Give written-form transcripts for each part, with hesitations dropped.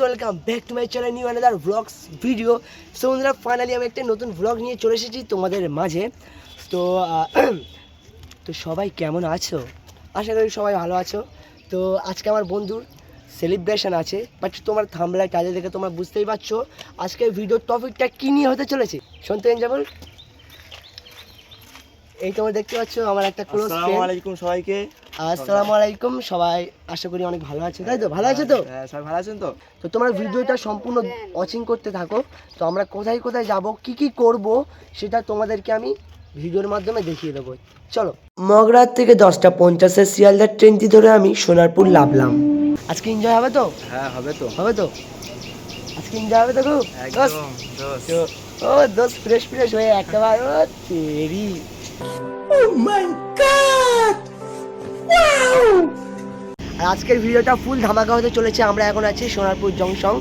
Welcome back to my channel new another blogs video. So বন্ধুরা finally আমি একটা নতুন ব্লগ নিয়ে চলে এসেছি তোমাদের মাঝে। তো তো সবাই কেমন আছো? আশা করি সবাই ভালো আছো। তো আজকে আমার বন্ধুর সেলিব্রেশন আছে, বাট তোমার থাম্বনেল টাইটেল দেখে তোমরা বুঝতেই পারছো আজকের ভিডিওর টপিকটা কী নিয়ে হতে চলেছে। শুনতে এনজয়। এই তোমরা দেখতে পাচ্ছ আমার একটা ক্লোজ ফ্রেন্ড। আসসালামু আলাইকুম সবাইকে। আসসালামু আলাইকুম সবাই, আশা করি অনেক ভালো আছে, তাই তো? ভালো আছে তো? হ্যাঁ, সবাই ভালো আছেন তো? তো তোমরা ভিডিওটা সম্পূর্ণ ওয়াচিং করতে থাকো। তো আমরা কোথায় কোথায় যাব, কি কি করব, সেটা তোমাদেরকে আমি ভিডিওর মাধ্যমে দেখিয়ে দেবো। চলো। মগরাত থেকে 10:50 শিয়ালদার ট্রেনটি ধরে আমি সোনারপুর লাভলাম। আজকে এনজয় হবে তো? হ্যাঁ, হবে তো। হবে তো? আজকে এনজয় হবে তো খুব? একদম তো ও দোস্ত ফ্রেশ ফ্রেশ হয়ে একেবারে ও তেরি। ও মাই গড, আর আজকের ভিডিওটা ফুল ধামাকা হতে চলেছে। আমরা এখন আছি সোনারপুর জংশন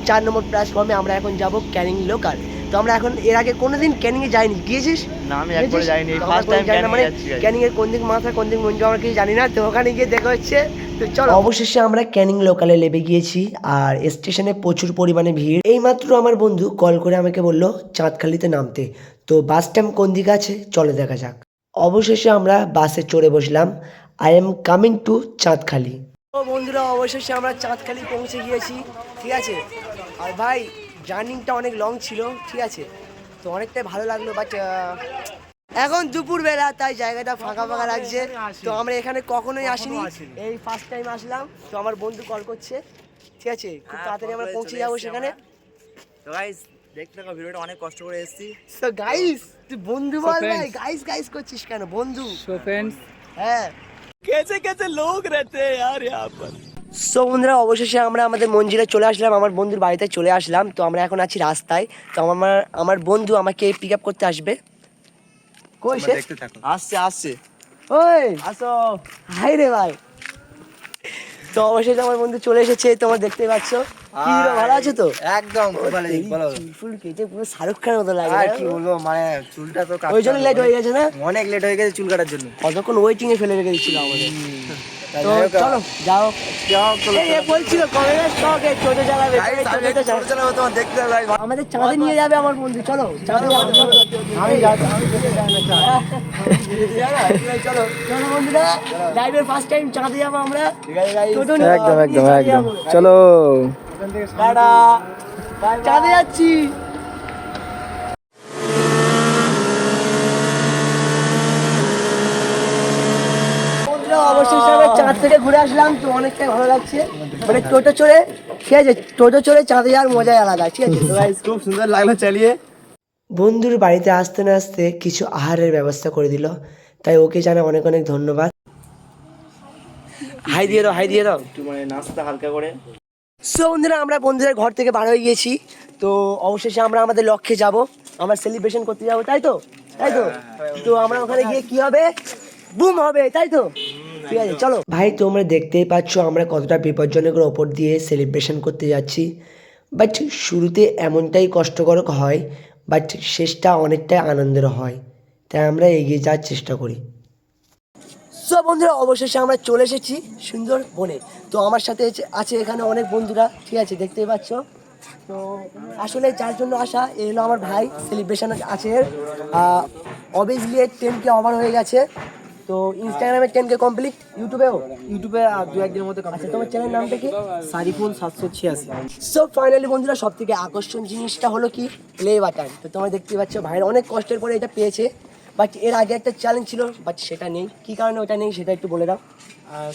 4 নম্বর প্ল্যাটফর্মে। আমরা এখন যাব ক্যানিং লোকাল। তো আমরা এখন এর আগে কোনোদিন ক্যানিংয়ে যাইনি, গিয়েছিস? না, আমি একবার যাইনি, ফার্স্ট টাইম মানে যাচ্ছি। ক্যানিং এর কোন দিক মাথা কোন দিক মঞ্জু আমরা কিছু জানি না, তো ওখানে গিয়ে দেখা হচ্ছে। তো চলো। অবশেষে আমরা ক্যানিং লোকালে নেমে গিয়েছি, আর স্টেশনে প্রচুর পরিমাণে ভিড়। এইমাত্র আমার বন্ধু কল করে আমাকে বললো চাঁদখালিতে নামতে। তো বাস স্ট্যান্ড কোন দিকে আছে চলে দেখা যাক। অবশেষে আমরা বাসে চড়ে বসলাম। I am coming to Chandkhali. ও বন্ধুরা, অবশেষে আমরা চাঁদখালি পৌঁছে গিয়েছি, ঠিক আছে। আর ভাই জার্নিংটা অনেক লং ছিল, ঠিক আছে। তো অনেকটাই ভালো লাগলো, বাট এখন দুপুরবেলা তাই জায়গাটা ফাঁকা ফাঁকা লাগছে। তো আমরা এখানে কখনোই আসিনি, এই ফার্স্ট টাইম আসলাম। তো আমার বন্ধু কল করছে, ঠিক আছে, খুব তাড়াতাড়ি আমরা পৌঁছে যাবো সেখানে। তো গাইস, দেখতে থাকো, ভিডিওটা অনেক কষ্ট করে এসেছি। তো গাইস, তুই বন্ধু বল ভাই, গাইস গাইস করছিস কেন বন্ধু? সো ফ্রেন্ডস, হ্যাঁ, कैसे कैसे लोग रहते हैं यार यहाँ पर। সো বন্ধুরা, অবশেষে আমরা আমাদের মঞ্জিলে চলে আসলাম, আমার বন্ধুর বাড়িতে চলে আসলাম। তো আমরা এখন আছি রাস্তায়। তো আমার বন্ধু আমাকে পিক আপ করতে আসবে। কই সে? দেখতে থাকো, আসছে আসছে। ওই আসো। হাই রে ভাই। তো অবশেষে আমার বন্ধু চলে এসেছে, তোমরা দেখতেই পাচ্ছ। কি রে, ভালো আছো তো? একদম খুব ভালো, বলো। ফুল কেটে পুরো শাহরুখ খানের মতো লাগে। আর কি বলবো, মানে চুলটা তো ওই জন্য লেট হয়ে গেছে না? অনেক লেট হয়ে গেছে চুল কাটার জন্য। কতক্ষণ ওয়েটিং এ ফেলে রেখে দিচ্ছিল আমাদের। তো চলো যাও। বলছিল কবে স্টকে টোটো চালাবে, তোমার দেখতে হবে। আমাদের চাঁদে নিয়ে যাবে আমার বন্ধু। চলো চাঁদে যাবো, চলো। আমি চলো চলো বন্ধুরা, লাইভের ফার্স্ট টাইম চাঁদে যাবো আমরা। টোটো নিয়ে একদম একদম চাঁদে একদম, যাবো। চলো। টাটা, চাঁদে যাচ্ছি। অবশেষে আমরা চাঁদ থেকে ঘুরে আসলাম। তো অনেকটাই ভালো লাগছে, মানে টোটো চড়ে, ঠিক আছে, টোটো চড়ে চাঁদে যাওয়ার মজাই আলাদা, ঠিক আছে। খুব সুন্দর লাগলো চালিয়ে। বন্ধুর বাড়িতে আসতে না আসতে কিছু আহারের ব্যবস্থা করে দিল, তাই ওকে জানা অনেক অনেক ধন্যবাদ। হাই দিয়ে দাও, হাই দিয়ে দাও। একটু মানে নাস্তা হালকা করে। সো বন্ধুরা, আমরা বন্ধুদের ঘর থেকে বার হয়ে গিয়েছি। তো অবশেষে আমরা আমাদের লক্ষ্যে যাব, আমরা সেলিব্রেশন করতে যাব, তাই তো? তাই তো? তো আমরা ওখানে গিয়ে কি হবে, বুম হবে, তাই তো? ঠিক আছে, চলো। ভাই তোমরা দেখতেই পাচ্ছ আমরা কতটা বিপজ্জনকের ওপর দিয়ে সেলিব্রেশন করতে যাচ্ছি। বাট শুরুতে এমনটাই কষ্টকর হয়, বাট শেষটা অনেকটাই আনন্দের হয়, তাই আমরা এগিয়ে যাওয়ার চেষ্টা করি। সো বন্ধুরা, অবশেষে আমরা চলে এসেছি সুন্দর বনে। তো আমার সাথে আছে এখানে অনেক বন্ধুরা, ঠিক আছে, দেখতেই পাচ্ছ। তো আসলে যার জন্য আসা, এ হলো আমার ভাই, সেলিব্রেশন আছে। অবভিয়াসলি 10K ওভার হয়ে গেছে। তো ইনস্টাগ্রামে 10K কমপ্লিট, ইউটিউবে 2-1 দিনের মধ্যে। আচ্ছা, তোমার চ্যানেল নামটা কি? সারিফুল 786। সো ফাইনালি বন্ধুরা, সব থেকে আকর্ষণ জিনিসটা হলো কি, প্লে বাটন। তো তোমরা দেখতে পাচ্ছ ভাইয়ের অনেক কষ্টের পরে এটা পেয়েছে। বাট এর আগে একটা চ্যালেঞ্জ ছিল, বাট সেটা নেই। কি কারণে ওটা নেই সেটা একটু বলে দাও।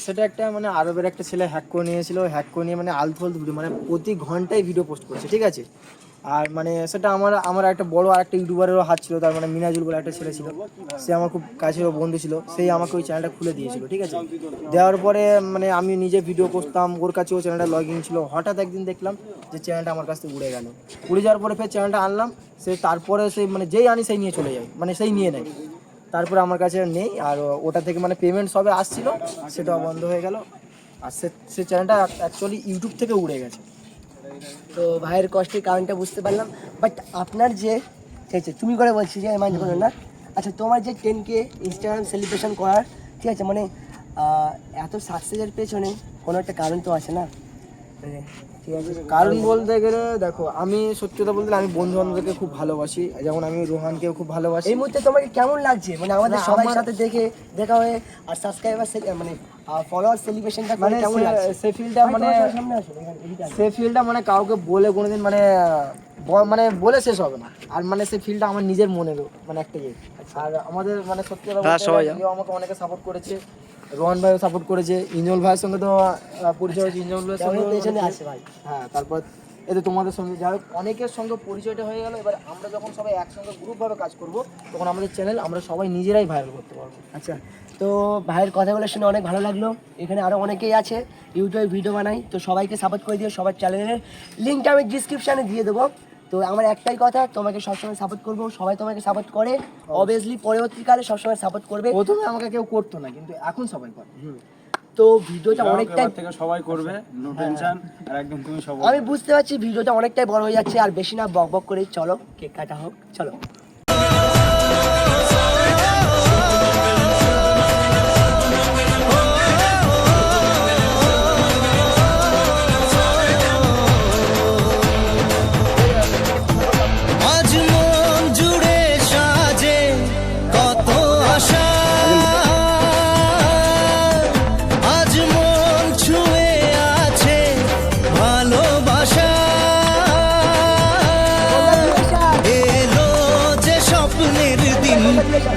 সেটা একটা মানে আরবের একটা ছেলে হ্যাক করে নিয়েছিল, হ্যাক করে নিয়ে মানে আলতু ফালতু ভিডিও, মানে প্রতি ঘন্টায় ভিডিও পোস্ট করছে, ঠিক আছে। আর মানে সেটা আমার একটা বড় আর একটা ইউটিউবারেরও হাত ছিল, তার মানে মিনাজুল বলে একটা ছেলে ছিল, সে আমার খুব কাছের বন্ধু ছিল, সেই আমাকে ওই চ্যানেলটা খুলে দিয়েছিল, ঠিক আছে। দেওয়ার পরে মানে আমি নিজে ভিডিও করতাম, ওর কাছে ওই চ্যানেলটা লগ ইন ছিল। হঠাৎ একদিন দেখলাম যে চ্যানেলটা আমার কাছ থেকে উড়ে গেল। উড়ে যাওয়ার পরে ফের চ্যানেলটা আনলাম, সে তারপরে সেই মানে যেই আনি সেই নিয়ে চলে যায়, মানে সেই নিয়ে নেয়। তারপরে আমার কাছে নেই, আর ওটা থেকে মানে পেমেন্ট সবে আসছিল, সেটাও বন্ধ হয়ে গেল। আর সে চ্যানেলটা অ্যাকচুয়ালি ইউটিউব থেকে উড়ে গেছে। তো ভাইয়ের কষ্টের কারণটা বুঝতে পারলাম। বাট আপনার যে, ঠিক আছে, তুমি করে বলছি যে মাইন্ড করো না। আচ্ছা, তোমার যে 10K ইনস্টাগ্রাম সেলিব্রেশন করার, ঠিক আছে, মানে এত সাকসেসের পেছনে কোনো একটা কারণ তো আছে না? ঠিক আছে, কারণ বলতে গেলে দেখো, আমি সত্যি কথা বলতে গেলে আমি বন্ধু বান্ধবদেরকে খুব ভালোবাসি, যেমন আমি রোহানকেও খুব ভালোবাসি। এই মুহূর্তে তোমাকে কেমন লাগছে মানে আমাদের না, সবার আমার- সাথে দেখা হয়ে আর সাবস্ক্রাইবার মানে ফলোয়ার সেলিব্রেশনটা মানে কেমন লাগছে? সে ফিলটা মানে সামনে আসো এদিকে আসো। সে ফিলটা মানে কাউকে বলে কোনোদিন মানে মানে বলে শেষ হবে না। আর মানে সে ফিলটা আমার নিজের মনেরও মানে একটা ইয়ে। আর আমাদের মানে সত্যি কথা বলতে গেলে কেউ আমাকে অনেকে সাপোর্ট করেছে, রোহন ভাইও সাপোর্ট করেছে, ইঞ্জল ভাইয়ের সঙ্গে তো পরিচয় হয়েছে, ইঞ্জল ভাইয়ের সঙ্গে কেমন পেছনে আছে ভাই? হ্যাঁ, তারপর এতে তোমাদের সঙ্গে যাই হোক অনেকের সঙ্গে পরিচয়টা হয়ে গেল। এবার আমরা যখন সবাই একসঙ্গে গ্রুপভাবে কাজ করব তখন আমাদের চ্যানেল আমরা সবাই নিজেরাই ভাইরাল করতে পারবো। আচ্ছা, তো ভাইয়ের কথাগুলো শুনে অনেক ভালো লাগলো। এখানে আরও অনেকেই আছে ইউটিউবে ভিডিও বানাই, তো সবাইকে সাপোর্ট করে দিও। সবার চ্যানেলের লিঙ্কটা আমি ডিসক্রিপশানে দিয়ে দেবো। তো আমার একটাই কথা, তোমাকে সবসময় সাপোর্ট করবো, সবাই তোমাকে সাপোর্ট করে, অবভিয়াসলি পরবর্তীকালে সবসময় সাপোর্ট করবে। প্রথমে আমাকে কেউ করতো না, কিন্তু এখন সবাই করে। তো ভিডিওটা অনেকটাই থেকে সবাই করবে, নো টেনশন। আর একদম তুমি সব আমি বুঝতে পারছি ভিডিওটা অনেকটাই বড় হয়ে যাচ্ছে, আর বেশি না বক বক করেই চলো কেক কাটা হোক, চলো। আজ মন জুড়ে সাজে কত আশা, আজ মন ছুঁয়ে আছে ভালোবাসা, এলো যে স্বপ্নের দিন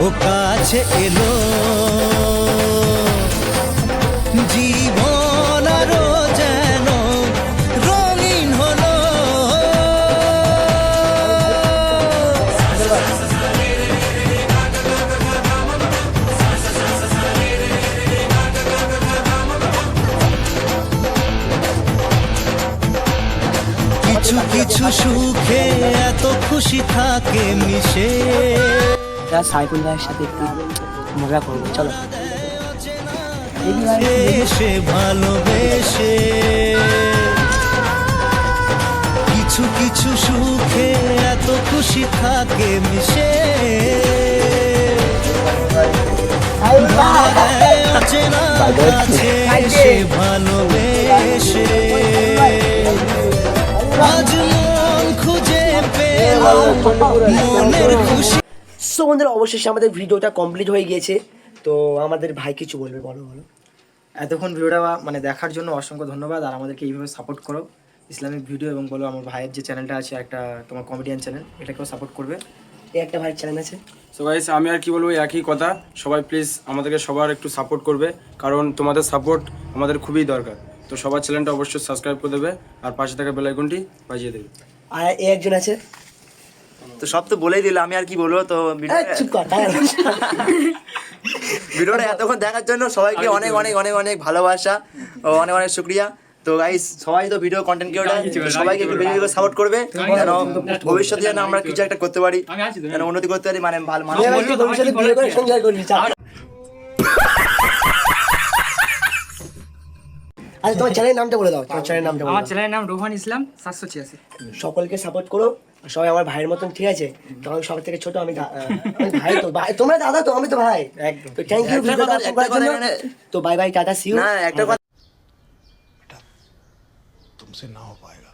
ও কাছে এলো, জীবন আরো যেন রঙিন হলো। কিছু কিছু সুখে এত খুশি থাকে মিশে, সাইফুল ভাইয়ের সাথে একটু মজা করবো, চলো। এসে ভালোবেসে, কিছু কিছু সুখে এত খুশি থাকে মিশে, অচেনা কাছে এসে ভালোবেসে, আজ মন খুঁজে পেল মনের খুশি। সো বন্ধুরা, অবশেষে আমাদের ভিডিওটা কমপ্লিট হয়ে গিয়েছে। তো আমাদের ভাই কিছু বলবে, বলো বলো। এতক্ষণ ভিডিওটা মানে দেখার জন্য অসংখ্য ধন্যবাদ। আর আমাদেরকে এইভাবে সাপোর্ট করো, ইসলামিক ভিডিও, এবং বলো আমার ভাইয়ের যে চ্যানেলটা আছে একটা তোমার কমেডিয়ান চ্যানেল, এটাকেও সাপোর্ট করবে। এই একটা ভাইয়ের চ্যানেল আছে। সো গাইস, আমি আর কি বলবো, একই কথা, সবাই প্লিজ আমাদেরকে সবার একটু সাপোর্ট করবে, কারণ তোমাদের সাপোর্ট আমাদের খুবই দরকার। তো সবার চ্যানেলটা অবশ্যই সাবস্ক্রাইব করে দেবে, আর পাশে থাকা বেল আইকনটি বাজিয়ে দেবে। আর এই একজন আছে। তো সব তো বলেই দিল, আমি আর কি বলবো। তো চুপ কর, তাই না? ভিডিওটা এতক্ষণ দেখার জন্য সবাইকে অনেক অনেক অনেক অনেক ভালোবাসা ও অনেক অনেক শুক্রিয়া। তো গাইস, সবাই তো ভিডিও কন্টেন্ট ক্রিয়েটর, সবাইকে একটু বেশি করে সাপোর্ট করবে, যেন ভবিষ্যতে যেন আমরা কিছু একটা করতে পারি, যেন উন্নতি করতে পারি, মানে ভালো মানুষ। বিয়ে বাড়ি ভবিষ্যতে বিয়ে করে সংসার করবি, চল। আচ্ছা, তোমার চ্যানেলের নামটা বলে দাও, তোমার চ্যানেলের নামটা বলে আমার দাও। চ্যানেলের নাম রোহান ইসলাম 786। সকলকে সাপোর্ট করো, সবাই আমার ভাইয়ের মতন, ঠিক আছে? তো আমি সবার থেকে ছোট, আমি আমি ভাই, তো ভাই তোমরা দাদা, তো আমি তো ভাই। একদম। তো থ্যাংক ইউ ভিডিওটা একটা কথা জন্য। এখানে- তো bye bye, tata, see you. না, একটা কথা तुमसे ना हो पाएगा।